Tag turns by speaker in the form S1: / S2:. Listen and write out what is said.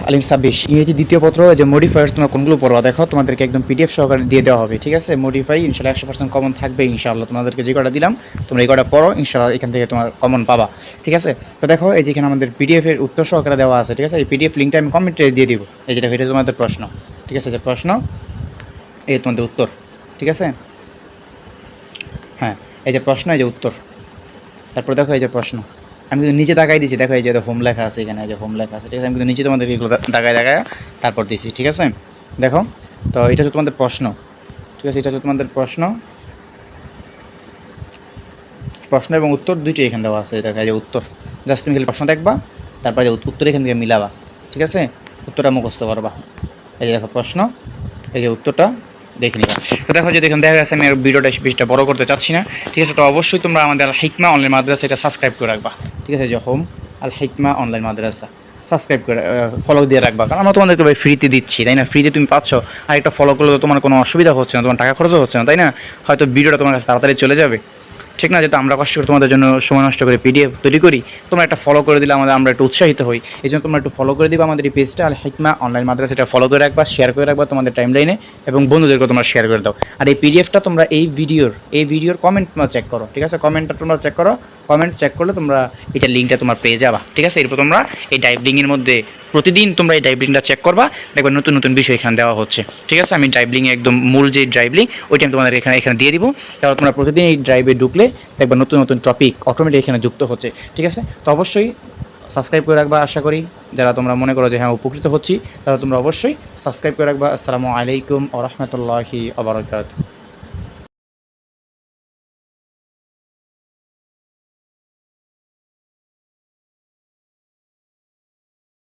S1: আলিম 26 ইংরেজি দ্বিতীয় পত্র যে মডিফায়ার্স তোমরা কোনগুলো পড়বা দেখো তোমাদেরকে একদম পিডিএফ সহকারে দিয়ে দেওয়া হবে, ঠিক আছে। মডিফাই ইনশাআল্লাহ 100% কমন থাকবে ইনশাআল্লাহ। তোমাদেরকে যে কটা দিলাম তোমরা এই কটা পড়ো, ইনশাআল্লাহ এখান থেকে তোমার কমন পাবা, ঠিক আছে। তো দেখো এই যে এখানে আমাদের পিডিএফ এর উত্তর সহকারে দেওয়া আছে, ঠিক আছে। এই পিডিএফ লিঙ্কটা আমি কমেন্টে দিয়ে দিব। এই যেটা এটা তোমাদের প্রশ্ন, ঠিক আছে। যে প্রশ্ন এই তোমাদের উত্তর, ঠিক আছে। হ্যাঁ, এই যে প্রশ্ন, এই যে উত্তর, তারপর দেখো এই যে প্রশ্ন। আমি কিন্তু নিচে দাগাই দিছি, দেখো এই যে হোম লেখা আছে এখানে, এই যে হোম লেখা আছে, ঠিক আছে। আমি কিন্তু নিচে তোমাদেরকে এগুলো দাগায় তারপর দিছি, ঠিক আছে। দেখো, তো এটা হচ্ছে তোমাদের প্রশ্ন, ঠিক আছে। এটা হচ্ছে তোমাদের প্রশ্ন এবং উত্তর দুইটাই এখানে দেওয়া আছে। দেখো এই যে উত্তর, জাস্ট তুমি খালি প্রশ্ন দেখবা, তারপরে যে উত্তর এখান থেকে মিলাবা, ঠিক আছে। উত্তরটা মুখস্থ করবা। এই যে দেখো প্রশ্ন, এই যে উত্তরটা দেখে নিবা। তো দেখো যদি এখানে দেখা যাচ্ছে আমি আর ভিডিওটা বেশিটা বড় করতে চাচ্ছি না, ঠিক আছে। তো অবশ্যই তোমরা আমাদের আল হিকমা অনলাইন মাদ্রাসা এটা সাবস্ক্রাইব করে রাখবা, ঠিক আছে। যে হোম আল হিকমা অনলাইন মাদ্রাসা সাবস্ক্রাইব করে ফলো দিয়ে রাখবা, কারণ আমরা তোমাদেরকে ভাই ফ্রিতে দিচ্ছি, তাই না। ফ্রিতে তুমি পাচ্ছ, আর একটা ফলো করলে তো তোমার কোনো অসুবিধা হচ্ছে না, তোমার টাকা খরচও হচ্ছে না, তাই না। হয়তো ভিডিওটা তোমার কাছে তাড়াতাড়ি চলে যাবে, ঠিক না। যেহেতু আমরা কষ্ট করে তোমাদের জন্য সময় নষ্ট করে পিডিএফ তৈরি করি, তোমরা একটা ফলো করে দিলে আমরা একটু উৎসাহিত হই। এই জন্য তোমরা একটু ফলো করে দিবা আমাদের এই পেজটা আল হিকমা অনলাইন মাদ্রাসা, এটা ফলো করে রাখবা, শেয়ার করে রাখবা তোমাদের টাইম লাইনে, এবং বন্ধুদেরকে তোমরা শেয়ার করে দাও। আর এই পিডিএফটা তোমরা এই ভিডিওর কমেন্ট তোমরা চেক করো, ঠিক আছে। কমেন্টটা তোমরা চেক করো, কমেন্ট চেক করলে তোমরা এটা লিঙ্কটা তোমরা পেয়ে যাবা, ঠিক আছে। এরপর তোমরা এই ডাইভ লিঙ্কের মধ্যে প্রতিদিন তোমরা এই ডাইভ লিঙ্কটা চেক করবা, দেখবে নতুন নতুন বিষয় এখানে দেওয়া হচ্ছে, ঠিক আছে। আমি ডাইভ লিঙ্ক একদম মূল যে ডাইভ লিঙ্ক ওইটা আমি তোমাদের এখানে দিয়ে দিব। তারপর তোমরা প্রতিদিন এই ড্রাইভে ঢুকলে দেখবা নতুন নতুন টপিক অটোমেটিক এখানে যুক্ত হচ্ছে, ঠিক আছে। তো অবশ্যই সাবস্ক্রাইব করে রাখবা, আশা করি যারা তোমরা মনে করো যে হ্যাঁ উপকৃত হচ্ছি, তারা তোমরা অবশ্যই সাবস্ক্রাইব করে রাখবা। আসসালামু আলাইকুম ওয়া রাহমাতুল্লাহি ওয়া বারাকাতুহু।